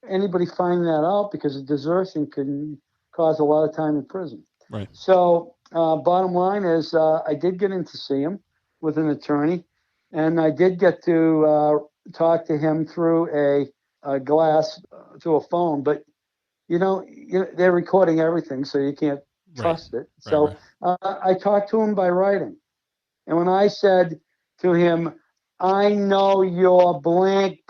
anybody finding that out, because a desertion can cause a lot of time in prison. Right. So bottom line is I did get in to see him with an attorney, and I did get to talk to him through a glass, through a phone. But, they're recording everything, so you can't trust it. So I talked to him by writing. And when I said to him, I know you're blank,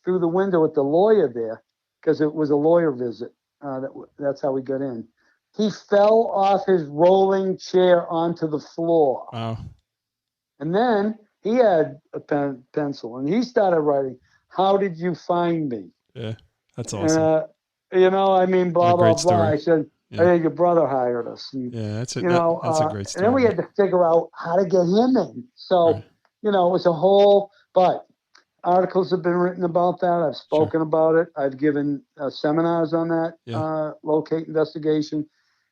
through the window with the lawyer there, because it was a lawyer visit. That's how we got in. He fell off his rolling chair onto the floor. Wow. And then he had a pencil, and he started writing, how did you find me? Yeah, that's awesome. Blah, blah, blah. I said, Yeah. I think your brother hired us. And, that's a great story. And then we had to figure out how to get him in. So, it was a whole, but articles have been written about that. I've spoken about it. I've given seminars on that locate investigation.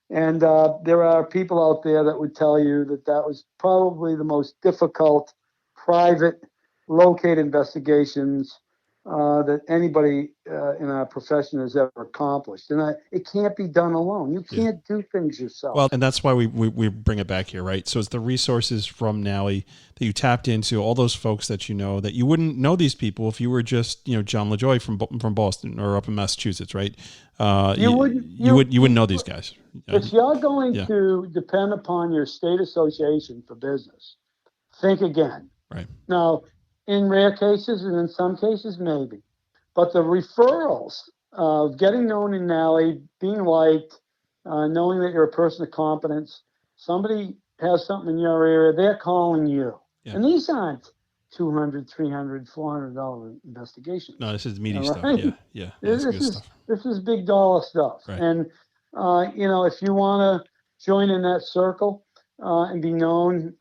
And there are people out there that would tell you that was probably the most difficult private locate investigations that anybody in our profession has ever accomplished. And it can't be done alone. You can't do things yourself. Well, and that's why we bring it back here, right? So it's the resources from NALI that you tapped into, all those folks that that you wouldn't know these people if you were just, John Lajoie from Boston or up in Massachusetts, right? You wouldn't know these guys. If you're going to depend upon your state association for business, think again. Right. Now, in rare cases and in some cases, maybe. But the referrals of getting known in NALI, being liked, knowing that you're a person of competence, somebody has something in your area, they're calling you. Yeah. And these aren't $200, $300, $400 investigations. No, this is meaty stuff. Yeah. This is big dollar stuff. Right. And, if you want to join in that circle and be known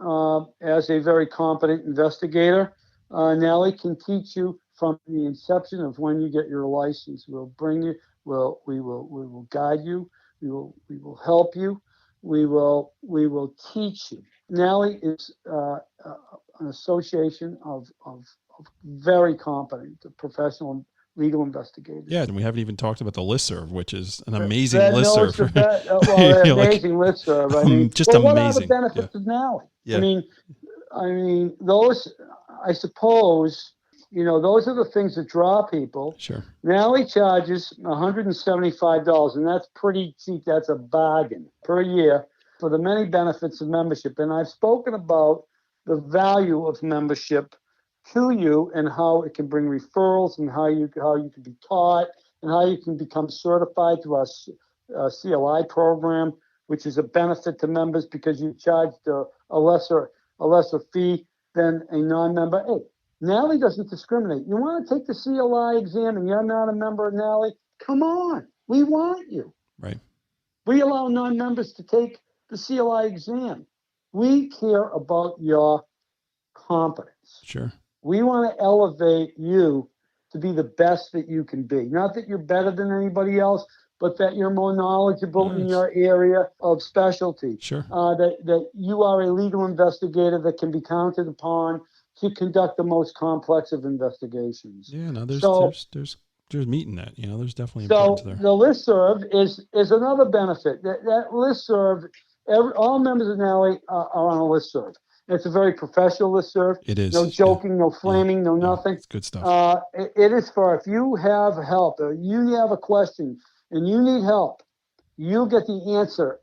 as a very competent investigator, NALI can teach you from the inception of when you get your license. We'll bring you. We will guide you. We will help you. We will teach you. NALI is an association of very competent professional legal investigators. Yeah, and we haven't even talked about the listserv, which is an amazing listserv. Amazing listserv. I mean, just amazing. What are the benefits of NALI? Yeah. I mean, those. I suppose, those are the things that draw people. Sure. NALI charges $175, and that's pretty cheap. That's a bargain per year for the many benefits of membership. And I've spoken about the value of membership to you and how it can bring referrals and how you can be taught and how you can become certified through our CLI program, which is a benefit to members because you charged a lesser fee than a non-member. Hey, NALI doesn't discriminate. You want to take the CLI exam and you're not a member of NALI? Come on. We want you. Right. We allow non-members to take the CLI exam. We care about your competence. Sure. We want to elevate you to be the best that you can be. Not that you're better than anybody else, but that you're more knowledgeable in your area of specialty. Sure. That you are a legal investigator that can be counted upon to conduct the most complex of investigations. Yeah, no, there's meat in that. There's definitely importance there. The listserv is another benefit. That listserv, all members of NALI are on a listserv. It's a very professional listserv. It is. No joking, no flaming, no nothing. It's good stuff. It is for if you have help, or you have a question, and you need help, you'll get the answer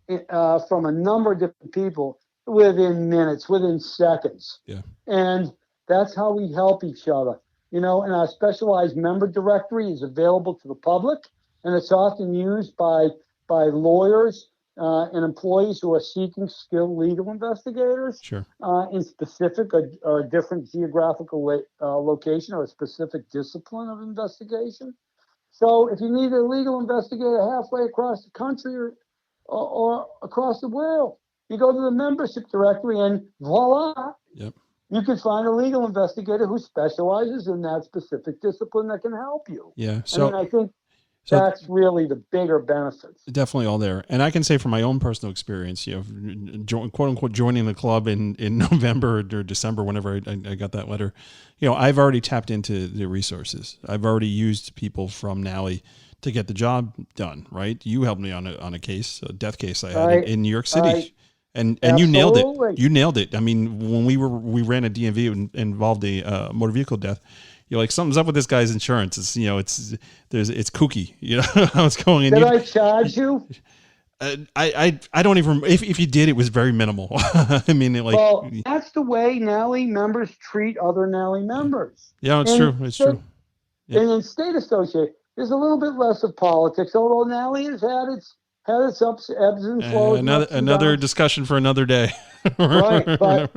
from a number of different people within minutes, within seconds. Yeah. And that's how we help each other. And our specialized member directory is available to the public, and it's often used by lawyers and employees who are seeking skilled legal investigators Sure. in specific or different geographical location or a specific discipline of investigation. So if you need a legal investigator halfway across the country or across the world, you go to the membership directory and voila, Yep. you can find a legal investigator who specializes in that specific discipline that can help you. Yeah. I think that's really the bigger benefits. Definitely all there. And I can say from my own personal experience, quote unquote, joining the club in November or December, whenever I got that letter, I've already tapped into the resources. I've already used people from NALI to get the job done, right? You helped me on a case, a death case I had in New York City. And you nailed it. You nailed it. I mean, when we ran a DMV involved a motor vehicle death, you're like, something's up with this guy's insurance. It's it's kooky. How it's going. Did I charge you? I don't even. If you did, it was very minimal. I mean, well, that's the way NALI members treat other NALI members. Yeah, it's true. It's true. Yep. And in state association, there's a little bit less of politics, although NALI has had its ebbs and flows. Another discussion for another day. Right, but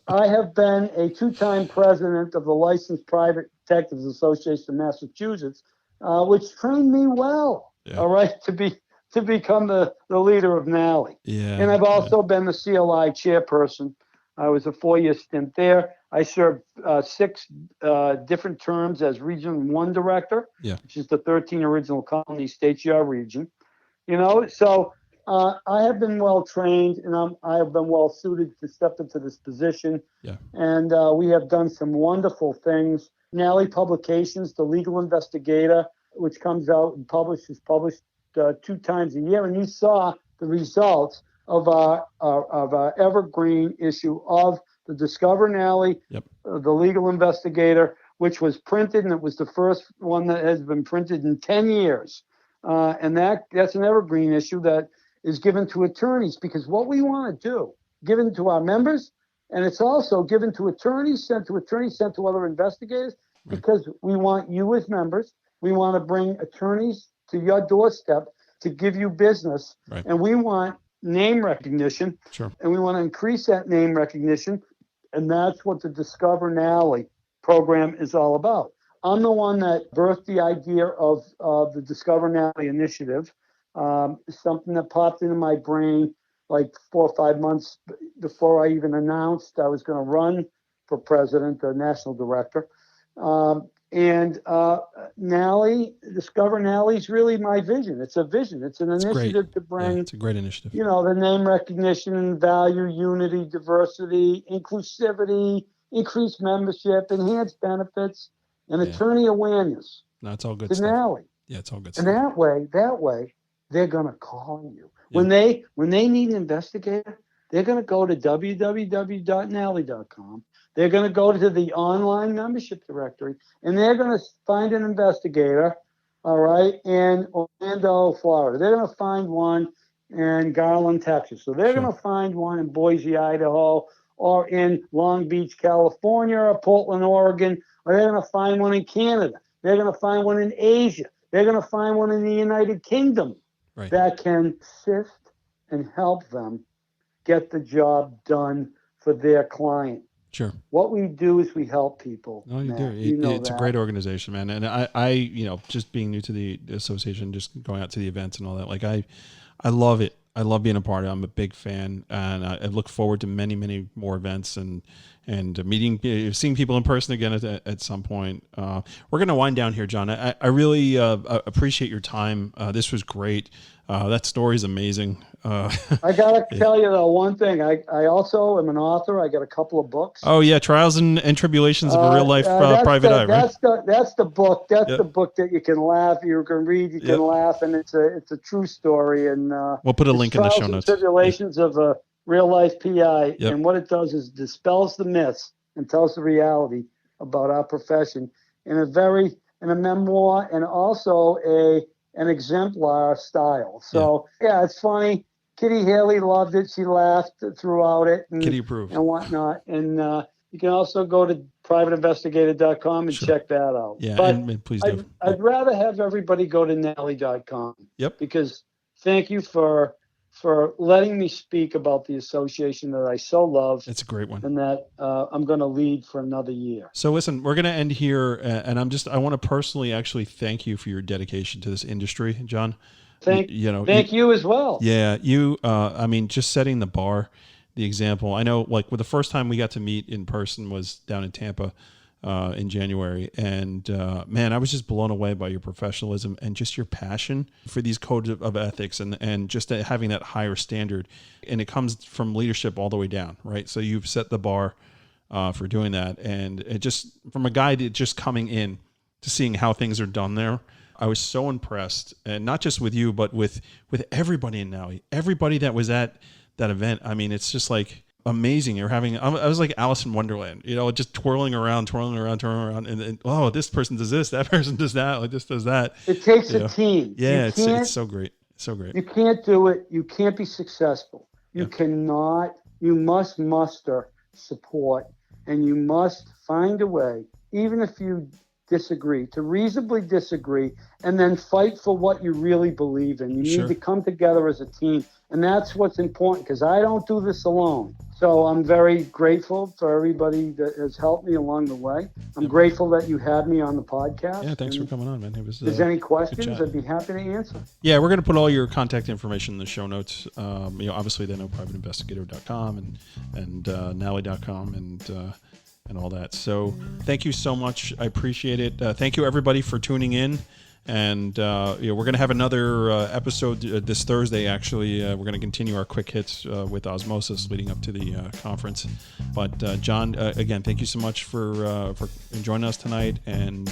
I have been a 2-time president of the Licensed Private Detectives Association of Massachusetts, which trained me well. Yeah. All right, to become the leader of NALI. Yeah, and I've also been the CLI chairperson. I was a 4-year stint there. I served 6 different terms as Region 1 director, which is the 13 original colony states, your region. So I have been well trained, and I have been well suited to step into this position. Yeah. And we have done some wonderful things. NALI Publications, the Legal Investigator, which comes out and is published 2 times a year, and you saw the results of our evergreen issue of the Discover NALI, the Legal Investigator, which was printed, and it was the first one that has been printed in 10 years. And that's an evergreen issue that is given to attorneys, because what we want to do, given to our members, and it's also given to attorneys, sent to other investigators, because we want you as members, we want to bring attorneys to your doorstep to give you business, and we want name recognition, and we want to increase that name recognition, and that's what the Discover NALI program is all about. I'm the one that birthed the idea of the Discover NALI initiative, something that popped into my brain like 4 or 5 months before I even announced I was going to run for president or national director. And Discover NALI is really my vision. It's a vision. It's an initiative to bring, it's a great initiative. The name recognition, value, unity, diversity, inclusivity, increased membership, enhanced benefits, and attorney awareness. No, it's all good to stuff. NALI. Yeah, it's all good and stuff. And that way, they're going to call you. Yeah. When they need an investigator, they're going to go to www.nali.com. They're going to go to the online membership directory, and they're going to find an investigator, all right, in Orlando, Florida. They're going to find one in Garland, Texas. So they're going to find one in Boise, Idaho, or in Long Beach, California, or Portland, Oregon, or they're going to find one in Canada. They're going to find one in Asia. They're going to find one in the United Kingdom that can assist and help them get the job done for their client. Sure. What we do is we help people. No, you do. It's a great organization, man. And I, just being new to the association, just going out to the events and all that, like I love it. I love being a part of it. I'm a big fan, and I look forward to many, many more events and seeing people in person again at some point. We're going to wind down here, John. I really appreciate your time. This was great. That story is amazing. I got to tell you, though, one thing. I also am an author. I got a couple of books. Oh, yeah. Trials and Tribulations of a Real Life Private Eye, right? That's the book. That's the book that you can laugh, you can read, you can laugh, and it's a true story. And we'll put a link in the show notes. Trials and Tribulations of a Real Life PI. And what it does is dispels the myths and tells the reality about our profession in a memoir and also an exemplar style. So, it's funny. Kitty Haley loved it. She laughed throughout it Kitty approved. and whatnot. And you can also go to privateinvestigator.com and check that out. Yeah, but and please do. I'd rather have everybody go to NALI.com. Yep. Because thank you for letting me speak about the association that I so love. It's a great one. And that I'm going to lead for another year. So listen, we're going to end here. And I want to personally actually thank you for your dedication to this industry, John. Thank you as well. Yeah. Just setting the bar, the example. I know like the first time we got to meet in person was down in Tampa in January. And man, I was just blown away by your professionalism and just your passion for these codes of ethics and just having that higher standard. And it comes from leadership all the way down, right? So you've set the bar for doing that. And it just, from a guy that just coming in to seeing how things are done there, I was so impressed, and not just with you, but with everybody in NALI, everybody that was at that event. I mean, it's just like amazing. I was like Alice in Wonderland, just twirling around, and oh, this person does this, that person does that, like this does that. It takes a team. Yeah, it's so great, so great. You can't do it. You can't be successful. You cannot. You must muster support, and you must find a way, even if you disagree, to reasonably disagree, and then fight for what you really believe in. You need to come together as a team, and that's what's important, because I don't do this alone. So I'm very grateful for everybody that has helped me along the way. I'm grateful that you had me on the podcast. Yeah, thanks for coming on, man. It was. If there's any questions, I'd be happy to answer. Yeah, we're going to put all your contact information in the show notes. Obviously they know privateinvestigator.com and NALI.com and all that. So thank you so much. I appreciate it. Thank you everybody for tuning in. And we're going to have another episode this Thursday. Actually, we're going to continue our quick hits with Osmosis leading up to the conference. But John, again, thank you so much for joining us tonight. And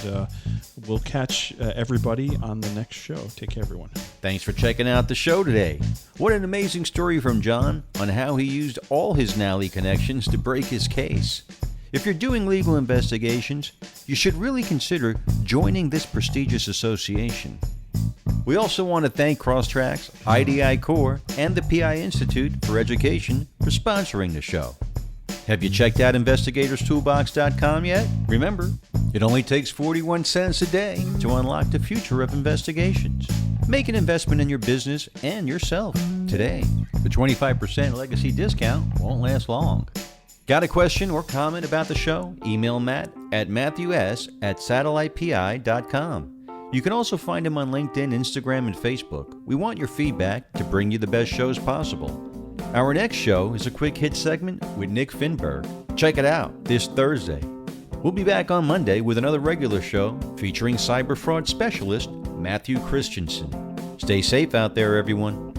we'll catch everybody on the next show. Take care, everyone. Thanks for checking out the show today. What an amazing story from John on how he used all his NALI connections to break his case. If you're doing legal investigations, you should really consider joining this prestigious association. We also want to thank Crosstracks, IDI Core, and the PI Institute for Education for sponsoring the show. Have you checked out investigatorstoolbox.com yet? Remember, it only takes 41 cents a day to unlock the future of investigations. Make an investment in your business and yourself today. The 25% legacy discount won't last long. Got a question or comment about the show? Email Matt at matthews@satellitepi.com. You can also find him on LinkedIn, Instagram, and Facebook. We want your feedback to bring you the best shows possible. Our next show is a quick hit segment with Nick Finberg. Check it out this Thursday. We'll be back on Monday with another regular show featuring cyber fraud specialist Matthew Christensen. Stay safe out there, everyone.